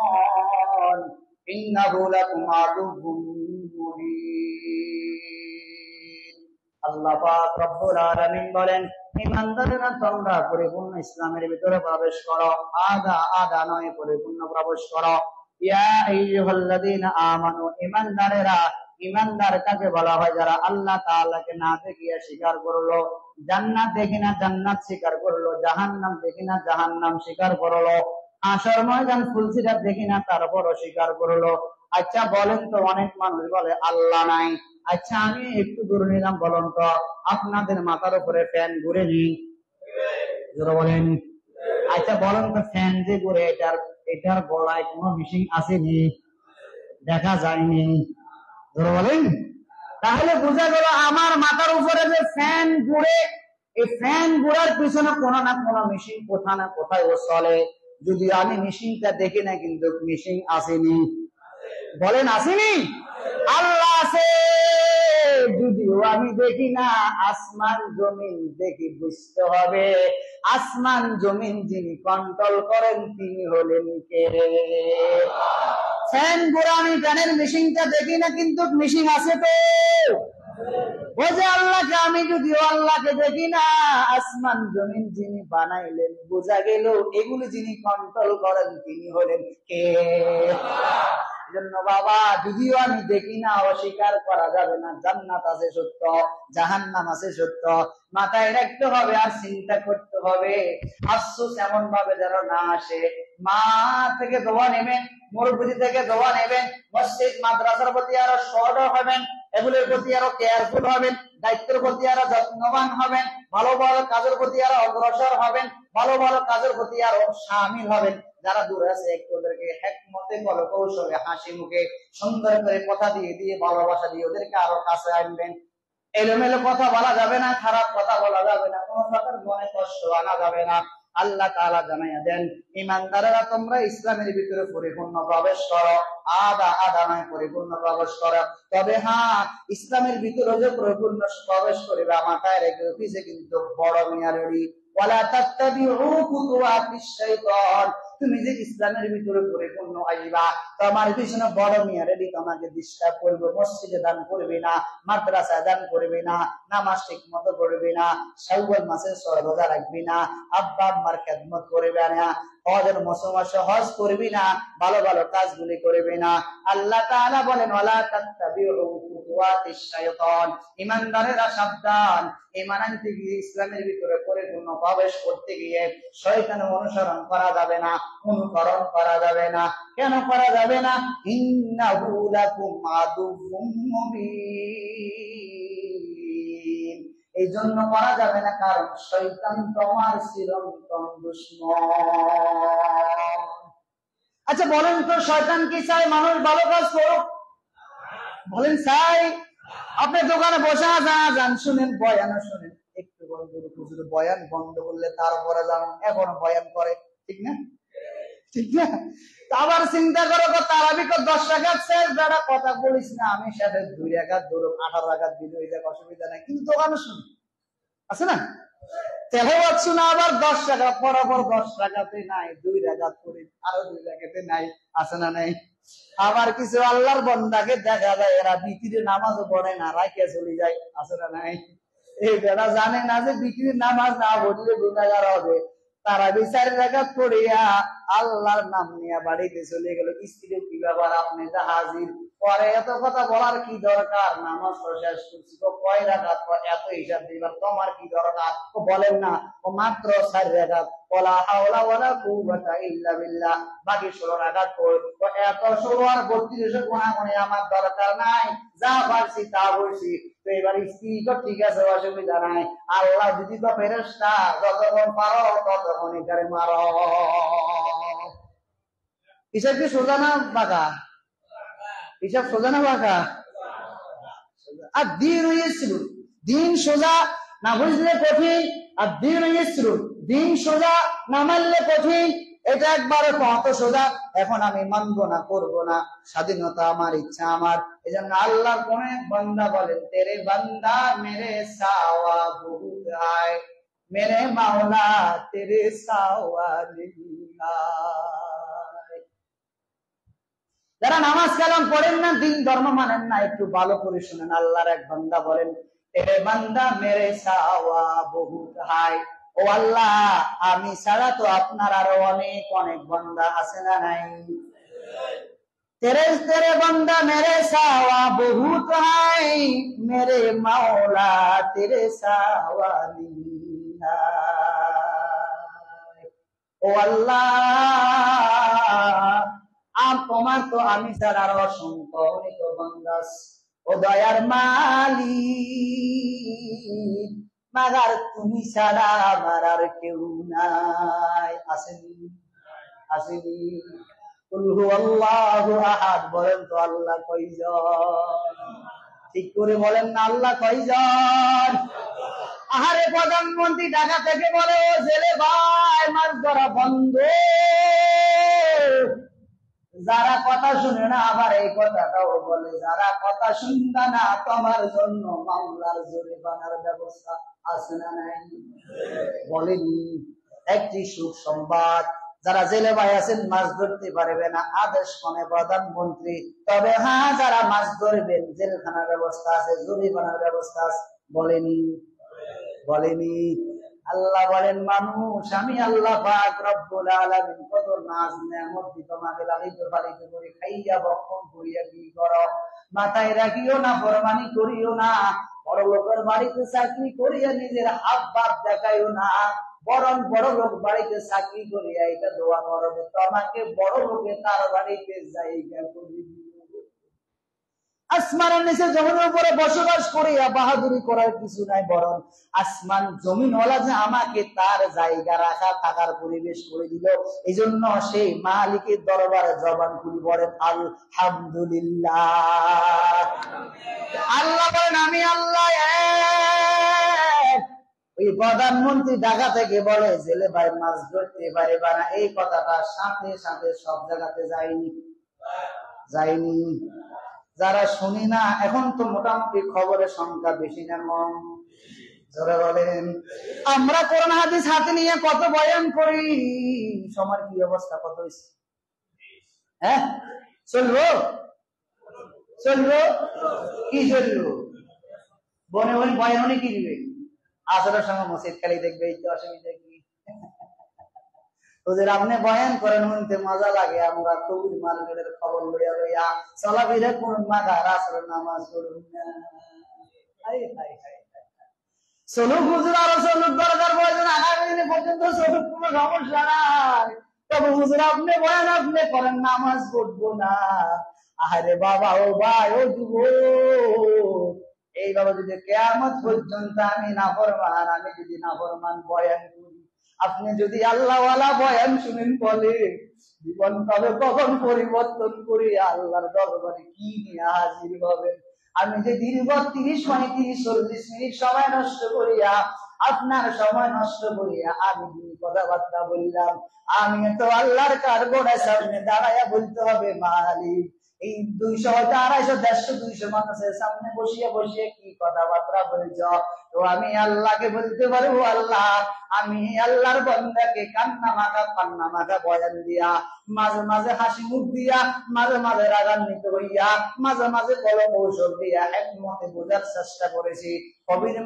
ইন্নাহু লাকুম আদুউম মুবিন। আল্লাহ পাক রব্বুল আলামিন বলেন, ঈমানদারেরা তোমরা পরিপূর্ণ ইসলামের ভিতরে প্রবেশ করো, আদা নয়, পরিপূর্ণ প্রবেশ করো। ইয়া আইয়ুহাল্লাযীনা আমানু, ঈমানদারেরা, ঈমানদার কাকে বলা হয়? যারা আল্লাহ তাআলাকে না দেখিয়া স্বীকার করলো, জান্নাত দেখি না জান্নাত স্বীকার করলো, জাহান্নাম দেখি না জাহান্নাম স্বীকার করলো, হাশর ময়দান ফুলসিরাত দেখি না তারপরও স্বীকার করলো। আচ্ছা বলেন তো, অনেক মানুষ বলে আল্লাহ নাই। আচ্ছা আমি একটু দূর নিলাম, বলুন তো আপনাদের মাথার উপরে ফ্যান ঘুরে নি? বলেন। আচ্ছা বলেন তো, ফ্যান যে ঘুরে এটার গলায় কোনো মেশিন আসেনি? দেখা যায়নি। বলেন। তাহলে বোঝা গেল আমার মাথার উপরে যে ফ্যান ঘুরে, এই ফ্যান ঘুরার পিছনে কোনো না কোনো মেশিন কোথা না কোথায় ও চলে। যদি আমি মেশিনটা দেখি না, কিন্তু মেশিন আসেনি। বলেন আসেনি? আল্লাহ আছে, যদিও আমি দেখি না। আসমান জমিন দেখি বুঝতে হবে, আসমান জমিন যিনি কন্ট্রোল করেন তিনি হলেন কে? ফ্যান ঘোরানি, ফ্যানের মেশিনটা দেখি না, কিন্তু মেশিন আছে তো। ও যে আল্লাহকে, আমি যদিও আল্লাহকে দেখি না, আসমান জমিন যিনি বানাইলেন, বোঝা গেল এগুলো যিনি কন্ট্রোল করেন তিনি হলেন কে? জন্য বাবা, যদিও আমি দেখি না, অস্বীকার করা যাবে না। জান্নাত আছে সত্য, জাহান্নাম আছে সত্য, মাথায় রাখতে হবে আর চিন্তা করতে হবে। আফসোস এমন ভাবে যেন না আসে। মা থেকে দোয়া নেবেন, মুরব্বি থেকে দোয়া নেবেন, মসজিদ মাদ্রাসার প্রতি আরো সদয় হবেন, এগুলোর প্রতি আরো কেয়ারফুল হবেন, দায়িত্বের প্রতি আরো যত্নবান হবেন, ভালো ভালো কাজের প্রতি আরো অগ্রসর হবেন, ভালো ভালো কাজের প্রতি আরো শামিল হবেন। যারা দূরে আছে একটু ওদেরকে হিকমতে, বল কৌশলে, হাসি মুখে, সুন্দর করে কথা দিয়ে দিয়ে, ভালোবাসা দিয়ে ওদেরকে আরো কাছে আনবেন। এলোমেলো কথা বলা যাবে না, খারাপ কথা বলা যাবে না, কোন প্রকার মনে কষ্ট আনা যাবে না। আল্লাহ তাআলা জানাইয়া দেন, ঈমানদারেরা তোমরা ইসলামের ভিতরে পরিপূর্ণ প্রবেশ করো, আদা নয়, পরিপূর্ণ প্রবেশ করো। তবে হ্যাঁ, ইসলামের ভিতরে যে পরিপূর্ণ প্রবেশ করিবে, মাথায় রেখে অফিসে কিন্তু বড় মিয়া রেডি। ওয়ালা তাত্তাবিউ খুতুওয়াতিশ শাইতান, তুমি যে ইসলামের ভিতরে পরিপূর্ণ আইবা, তোমার পিছনে বড় মিয়া রেডি তোমাকে ডিস্টার্ব করবে। মসজিদে দান করবে না, মাদ্রাসায় দান করবে না, নামাজ ঠিক মতো পড়বে না, শাওয়াল মাসে রোজা রাখবি না, আব্বা আম্মার খেদমত করবে না, হজের মৌসুম আসে হজ করবি না, ভালো ভালো কাজগুলি করবে না। আল্লাহ তাআলা বলেন, ওয়ালা তাত্তাবিউ খুতুওয়াতিশ শাইতান, ঈমানদারেরা সাবধান, ঈমান আনতে গিয়ে, ইসলামের ভিতরে পরিপূর্ণ প্রবেশ করতে গিয়ে শয়তানের অনুসরণ করা যাবে না, অনুকরণ করা যাবে না। কেন করা যাবে না? ইন্নাহু লাকুম আদুউম মুবিন, এই জন্য করা যাবে না কারণ শয়তান তোমার চিরন্তন দুশমন। আচ্ছা বলেন তো, শয়তান কি চায় মানুষ ভালো কাজ করুক? বলেন চাই? আপনি দোকানে বসে যান, শুনেন, বয়ান শুনেন, একটু বন্ধ হুজুর বয়ান বন্ধ করলে তারপরে যান, এখন বয়ান করে, ঠিক না? ঠিক না? আবার চিন্তা করো, তারাবি 10 রাকাত শেষ, যারা কথা বলিস না, আমি সাথে 2 রাকাত ধরো, 18 রাকাত দিলে ওই জায়গা অসুবিধা নাই, কিন্তু দোকানে শুনি আছে না, তেলাওয়াত শোনা আবার 10 টাকা, বরাবর 10 টাকাতে নাই, 2 রাকাত করে আরো 2 রাকাতে নাই, আছে না নাই? আবার কিছু আল্লাহর বান্দাকে দেখা যায় এরা বিতিরে নামাজও পড়ে না, রাইখা চলে যায়, আছে না নাই? এই যারা জানে না যে বিতিরে নামাজ না পড়লে গুনাহগার হবে, তারা 4 রাকাত পড়িয়া আল্লাহর নাম নিয়ে বাড়িতে চলে গেল। স্ত্রী কি ব্যাপার, আপনি যা হাজির, পরে এত কথা বলার কি দরকার? নামাজ শেষ করছি তো, কয় রাকাত, এত হিসাব দিবার তোমার কি দরকার? বলেন না, ও মাত্র 4 রাকাত, ওয়ালা হাওলা ওয়ালা কুওয়াতা ইল্লা বিল্লাহ, বাকি 16 রাকাত পড়। এত 16 আর 32 গুনাহ করে আমার দরকার নাই, যা পারছি তা বলছি। তো এবার স্ত্রী তো ঠিক আছে, অসুবিধা নাই, আল্লাহ যদি তো ফেরেশতা, যতক্ষণ পারো ততক্ষণ এটারে মারো। হিসাব কি সোজা না বাঁকা? হিসাব সোজা না বাঁকা? আর দিন হয়েছিল দিন সোজা না বুঝলে কঠিন, আর দিন ইসরু, দিন সোজা না মানলে কঠিন। এটা একবারে কত সোজা, এখন আমি মানবো না, করবো না, স্বাধীনতা আমার, ইচ্ছা আমার। এই জন্য আল্লাহ কোন এক বান্দা বলেন, তেরে বান্দা মেরে সাওয়া বহুত আয়, মেরে মাওলা তেরে সাওয়া নেহি আয়। যারা নামাজ কালাম পড়েন না, দিন ধর্ম মানেন না, একটু ভালো করে শুনেন। আল্লাহর এক বান্দা বলেন, তেরে বান্দা মেরে সাওয়া বহুত আয়, ও আল্লাহ আমি ছাড়া তো আপনার আরো অনেক অনেক বান্দা আছে না নাই? তেরে বান্দা মেরে সাওয়া বহুত হায়, মেরে মাওলা তেরে সাওয়া নেহি আয়। ও আল্লাহ তোমার তো আমি ছাড়া আরো অসংখ্য অনেক বান্দা, ও দয়ার মালিক, মাগার তুমি ছাড়া আমার আর কেউ নাই। আসেনি? আসেনি? কুল হুয়াল্লাহু আহাদ বলেন তো আল্লাহ কয়জন? ঠিক করে বলেন না, আল্লাহ কয়জন? আহারে প্রধানমন্ত্রী ঢাকা থেকে বলে, ও জেলে ভাই মাছ ধরা বন্ধ। যারা কথা শুনে না আবার এই কথাটাও বলে, যারা কথা শুনবে না তোমার জন্য মামলার জরিমানার ব্যবস্থা আছে না নাই? বলেনি? একটি সুখ সংবাদ, যারা জেলে ভাই আছেন মাছ ধরতে পারবে না, আদেশ মানে প্রধানমন্ত্রী, তবে হ্যাঁ যারা মাছ ধরবেন জেলখানার ব্যবস্থা আছে, জরিমানার ব্যবস্থা আছে। বলেনি? বলেনি? আল্লাহ বলেন, মানুষ আমি আল্লাহ পাক রব্বুল আলামিন কত নাজ নেয়ামত দি তোমাকে লালিত পালিত করে খাইয়া বক্ষণ করিয়া কি করো? মাথায় রাখিও না, ফরমানি করিও না, বড় লোকের বাড়িতে চাকরি করিয়া নিজের হাত বাপ দেখাইও না, বরং বড় লোক বাড়িতে চাকরি করিয়া এটা দোয়া করবে, তোমাকে বড় লোকে তার বাড়িতে জায়গা করে দিও। আসমানের নিচে জমিনের উপরে বসবাস করিয়া বাহাদুরি করার কিছু নাই, বরং আসমান জমিনওয়ালা যে আমাকে তার জায়গা রাখা থাকার পরিবেশ করে দিল, এই জন্য সেই মালিকের দরবারে জবান খুলি বলেন আলহামদুলিল্লাহ। আল্লাহ বলেন আমি আল্লাহ এক। ওই প্রধানমন্ত্রী ঢাকা থেকে বলে জেলে ভাই মাছ ধরতে পারবে না, এই কথাটা সাথে সাথে সব জায়গাতে যায়নি? যায়নি? যারা শুনি না, এখন তো মোটামুটি খবরের সংখ্যা বেশি না কম? যারা বলেন আমরা কোরআন হাদিস হাতে নিয়ে কত বয়ান করি, সবার কি অবস্থা, কত হয়েছে? হ্যাঁ চলবো? চলবো কি চলবো? বনে বনে বয়ানে কি দিবে? আসরের সঙ্গে মসজিদ খালি দেখবে, এই তো অসুবিধা কি? ওদের আপনি বয়ান করেন, শুনতে মজা লাগে, আমরা কবির মার্কেটের খবর লইয়া লইয়া চলাফেরা করুন, মাগার আসরের নামাজ পড়ুন না। চলুক হুজুর, আরো চলুক, দরকার প্রয়োজন আগামী দিনে পর্যন্ত চলুক, কোনো সমস্যা নাই। তবে হুজুর আপনি বয়ান আপনি করেন, নামাজ পড়বো না। আরে বাবা, ও ভাই, ও যুবক, এইভাবে যদি কিয়ামত পর্যন্ত আমি নাফরমান, আমি যদি নাফরমান বয়ান করি, আপনি যদি আল্লাহওয়ালা বয়ান শুনেন, বলে জীবন কবে কখন পরিবর্তন করি আল্লাহর দরবারে কি নিয়ে হাজির হবেন। আমি যে দীর্ঘ 30-40 মিনিট সময় নষ্ট করিয়া, আপনার সময় নষ্ট করিয়া আমি কথাবার্তা বললাম, আমি তো আল্লাহর কারগড়ার সামনে দাঁড়াইয়া বলতে হবে, মালিক এই 200, 250, 150, 200 মানুষের সামনে বসিয়ে বসিয়ে কি কথাবার্তা বলছ? তো আমি আল্লাহকে বলতে পারবো, আল্লাহ আমি আল্লাহর বান্দাকে কান্না মাখা বয়ান দিয়া, মাঝে মাঝে হাসি মুখ দিয়া, মাঝে মাঝে রাগান্বিত হইয়া, মাঝে মাঝে কলম ঔষধ দিয়া একমতে বোঝার চেষ্টা করেছি। কবির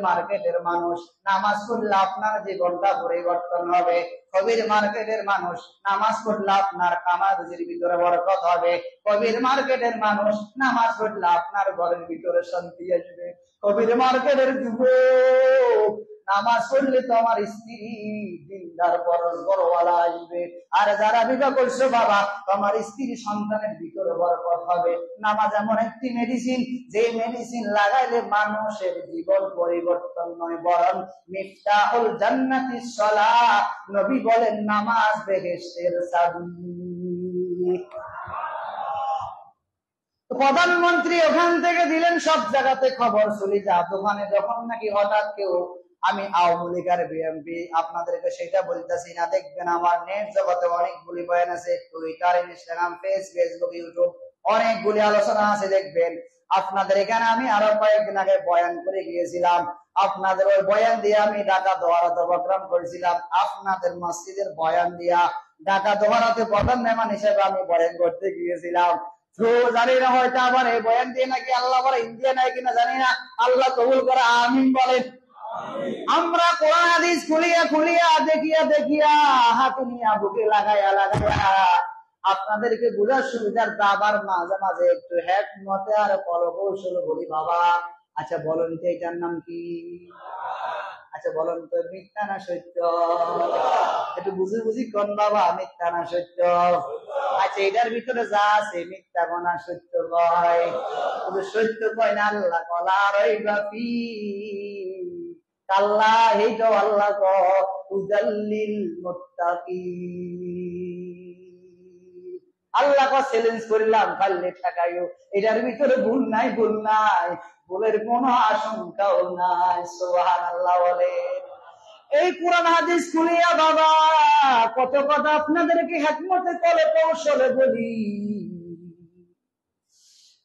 মার্কেটের মানুষ নামাজ পড়লে আপনার জীবনটা পরিবর্তন হবে। কবির মার্কেটের মানুষ নামাজ পড়লে আপনার কামারুজির ভিতরে বরকত হবে। কবির মার্কেটের মানুষ নামাজ পড়লে আপনার ঘরের ভিতরে শান্তি আসবে। কবির মার্কেটের যুবক নামাজ পড়লে তো আমার স্ত্রী দিনদার বড়ওয়ালা আসবে। আর যারা বিবাহ করছো বাবা, তোমার স্ত্রী সন্তানের ভিতরে বরকত হবে। নামাজ এমন একটি মেডিসিন, যে মেডিসিন লাগাইলে মানুষের জীবন পরিবর্তন নয়, বরং মিফতাহুল জান্নাতিস সালাহ। নবী বলেন নামাজ বেহেশতের চাবি। প্রধানমন্ত্রী ওখান থেকে দিলেন সব জায়গাতে খবর চলে যা দোকানে, যখন নাকি হঠাৎ কেউ আমি আওয়ামী লীগ আর বিএনপি আপনাদেরকে সেটা বলতেছি না, দেখবেন আমার নেট জগতে অনেকগুলি বয়ান আছে, টুইটার, ইনস্টাগ্রাম, ফেসবুক, ইউটিউব অনেকগুলি আলোচনা আছে, দেখবেন আপনাদের এখানে আমি আরো কয়েকদিন আগে বয়ান করে গিয়েছিলাম, আপনাদের ওই বয়ান দিয়ে আমি ঢাকা দোহারাতে প্রোগ্রাম করেছিলাম, আপনাদের মসজিদের বয়ান দিয়া ঢাকা দোহারাতে প্রধান মেহমান হিসেবে আমি বয়ান করতে গিয়েছিলাম। তো জানি না হয়তো আবার এই বয়ান দিয়ে নাকি আল্লাহ আবার ইন্ডিয়া নাই কিনা জানি না, আল্লাহ কবুল করে আমিন বলেন। আমরা কোরআন হাদিস খুলিয়া খুলিয়া দেখিয়া দেখিয়া হাতে নিয়ে বুকে লাগাইয়া লাগাইয়া আপনাদেরকে বোঝার সুবিধার আবার মাঝে মাঝে একটু হিকমতে আর কৌশল বলি বাবা। আচ্ছা বলেন তো এটার নাম কি? আচ্ছা বলেন তো মিথ্যা না সত্য? একটু বুঝি বুঝি কোন বাবা, মিথ্যা না সত্য? আচ্ছা এটার ভিতরে যা আছে মিথ্যা কোনা সত্য কয়? সত্য কয় না আল্লাহ কলা রইবা ফি কাল্লা, এইটাও আল্লাহ উযাল্লিল মুত্তাকিন। আল্লাহ চ্যালেঞ্জ করিলাম পারলে ঠেকাইও, এটার ভিতরে ভুল নাই, ভুল নাই, ভুলের কোনো আশঙ্কাও নাই। সুবহানাল্লাহ বলেন। এই কোরআন হাদিস খুলিয়া বাবা কত কথা আপনাদেরকে হিকমতে কৌশলে বলি।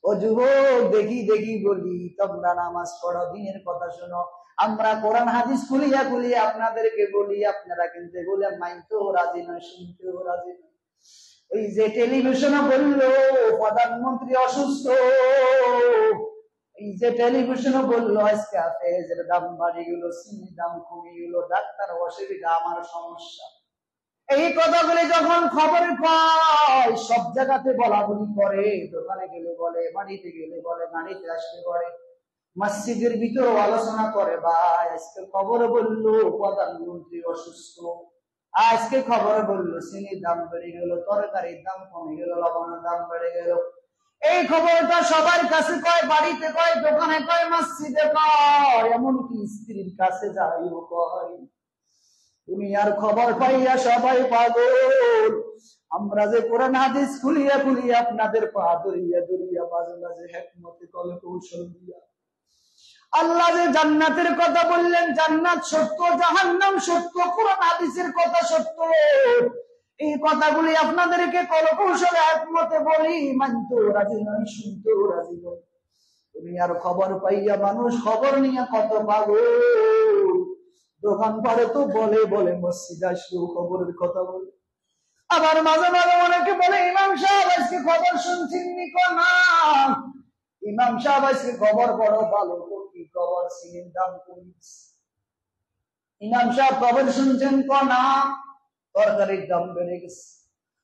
ও যুবক দেখি দেখি বলি, তোমরা নামাজ পড়ো, দিনের কথা শোনো। আমরা কোরআন হাদিস খুলিয়া খুলিয়া আপনাদেরকে বলি, আপনারা কিন্তু বলে মানতেও রাজি নয়, শুনতেও রাজি নয়। ওই যে টেলিভিশনে বললো প্রধানমন্ত্রী অসুস্থ, এই যে টেলিভিশনে বললো আজকে পেঁয়াজের দাম বাড়ি গেল, চিনির দাম কমে গেল, ডাক্তার অসুবিধা, আমার সমস্যা, এই কথাগুলি যখন খবর পায় সব জায়গাতে বলা বলি করে, দোকানে গেলে বলে, বাড়িতে গেলে বলে, গাড়িতে আসলে বলে, মসজিদের ভিতরে আলোচনা করে, ভাই আজকে খবর বললো প্রধানমন্ত্রী অসুস্থ, আজকে খবর বললো চিনির দাম বেড়ে গেল, তরকারির দাম কমে গেল, লবণের দাম বেড়ে গেল। এই খবরটা সবার কাছে কয়, বাড়িতে কয়, দোকানে কয়, মসজিদে কয়, এমনকি স্ত্রীর কাছে যাইও কয়। দুনিয়ার খবর পাইয়া সবাই পাগল। আমরা যে কোরআন হাদিস খুলিয়া খুলিয়া আপনাদের পা ধরিয়া ধরিয়া মাঝে মাঝে হিকমতে কৌশল দিয়া আল্লাহ যে জান্নাতের কথা বললেন, জান্নাত সত্য, জাহান্নাম সত্য, কোরআন হাদিসের কথা সত্য, এই কথাগুলি আপনাদেরকে কৌশলে হিকমতে বলি, মানতেও রাজি নয়, শুনতেও রাজি নয়। দুনিয়ার খবর পাইয়া মানুষ খবর নিয়ে কত পাগল। দোকান পারে তো বলে বলে, মসজিদ আসলেও খবরের কথা বলে। আবার মাঝে মাঝে অনেকে বলে, ইমাম সাহেব আজকে খবর শুনছেন নি? না, ইমাম সাহেব আজকে খবর বড় ভালো। তো কি খবর? চিনির দাম কমিয়েছে। ইমাম সাহেব খবর শুনছেন? না, তরকারির দাম বেড়ে গেছে।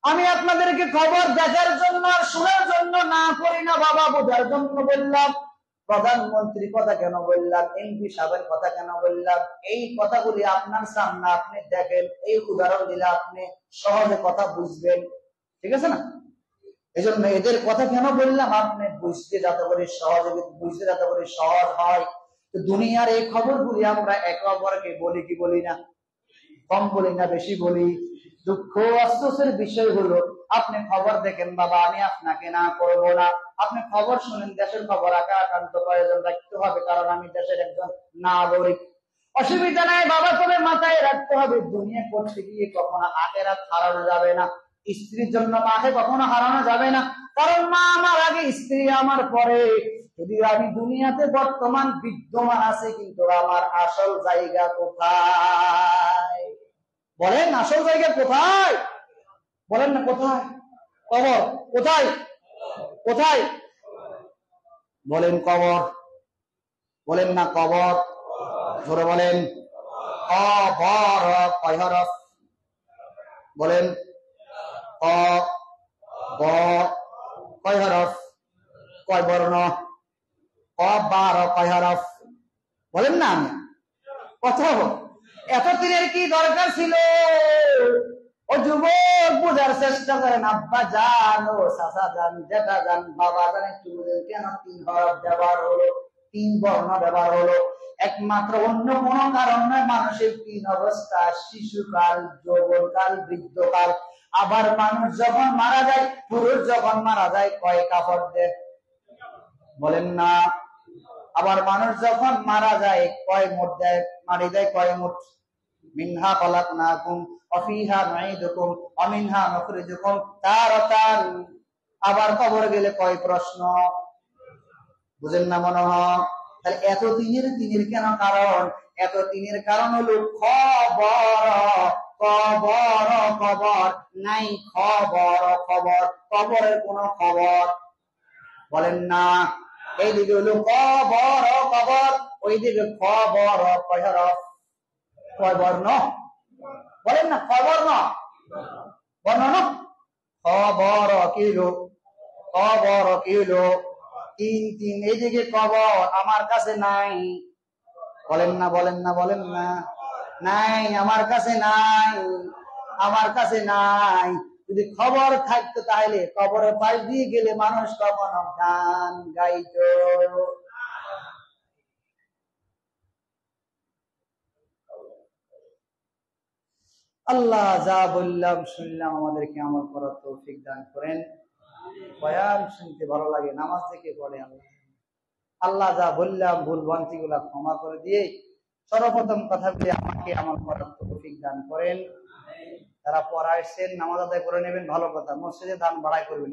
আমি আপনাদেরকে খবর দেখার জন্য আর শোনার জন্য না করি না বাবা, বোঝার জন্য বললাম। প্রধানমন্ত্রীর কথা কেন বললাম, এমপি সাহেবের কথা কেন বললাম, এই কথাগুলি আপনার সামনে আপনি দেখেন, এই উদাহরণ দিলে আপনি সহজে কথা বুঝবেন, ঠিক আছে না? এই জন্য এদের কথা কেন বললাম, আপনি বুঝতে যাতে করে সহজে, বুঝতে যাতে করে সহজ হয়। তো দুনিয়ার এই খবরগুলি আমরা একে অপরকে বলি কি বলি না? কম বলি না বেশি বলি? দুঃখ আফসোসের বিষয় হলো, আপনি খবর দেখেন বাবা, আমি আপনাকে না করব না, আপনি খবর শুনেন, দেশের খবর একান্ত প্রয়োজন রাখতে হবে, কারণ আমি দেশের একজন নাগরিক। অসুবিধা নাই বাবা, তবে মাথায় রাখতে হবে দুনিয়া করতে গিয়ে কখনো আখেরাত হারানো যাবে না। স্ত্রীর জন্য মাকে কখনো হারানো যাবে না, কারণ মা আমার আগে, স্ত্রী আমার পরে। যদি আমি দুনিয়াতে বর্তমান বিদ্যমান আছে, কিন্তু আমার আসল জায়গা কোথায়? বলেন আসল জায়গা কোথায়? বলেন না কোথায়? কবর কোথায়? কোথায়? বলেন কবর। বলেন না কবর, জোরে বলেন। কবর কয় হরফ? বলেন। ক ব কয় হরফ? কয় বর্ণ? ক বার কয় হরফ? বলেন না। আমি কত এত দিনের কি দরকার ছিল? ও যুবক বোঝার চেষ্টা করেন। আব্বা জান, ও চাচা জান, জেঠা জান, বাবা জান, একটু কেন 3 হরফ ব্যবহার হলো, 3 বর্ণ ব্যবহার হলো? একমাত্র অন্য কোন কারণ নয়। মানুষের 3 অবস্থা: শিশুকাল, যৌবনকাল, বৃদ্ধকাল। আবার মানুষ যখন মারা যায়, পুরুষ যখন মারা যায়, কয় কাপড় দেয়? বলেন না। আবার মানুষ যখন মারা যায় কয় মুঠ দেয়, মারি দেয় কয় মুঠ? মিনহা খলাকনাকুম ওয়া ফিহা নুঈদুকুম ওয়া মিনহা নুখরিজুকুম তারাতান। আবার কবরে গেলে কয় প্রশ্ন? বুঝেন না মনে হয়? তাহলে এত দিনের কেন কারণ? এত দিনের কারণ হলো খবর। কবর কবর নাই, খবর খবর, কবরের কোন খবর? বলেন না। এইদিকে হলো কবর কবর, ওইদিকে খবর কয় হরফ? কয় বর্ণ? বলেন না। খবর না বর্ণ না। খবর কিলো, খবর কিলো, তিন। এইদিকে কবর আমার কাছে নাই। বলেন না বলেন না বলেন না। নাই, আমার কাছে নাই, আমার কাছে নাই। যদি খবর থাকতো তাহলে কবরের পাশ দিয়ে গেলে মানুষ কখনো গান গাইত। আল্লাহ যা বললাম শুনলাম আমাদেরকে আমল করার তৌফিক দান করেন। বয়ান শুনতে ভালো লাগে, নামাজ থেকে পড়ে আল্লাহ যা বললাম ভুল ভ্রান্তি গুলা ক্ষমা করে দিয়ে সর্বপ্রথম কথা বলে আমাকে আমল করার তৌফিক দান করেন। যারা পড়াইছেন নামাজ আদায় করে নেবেন, ভালো কথা। মসজিদে দান বাড়াই করবেন।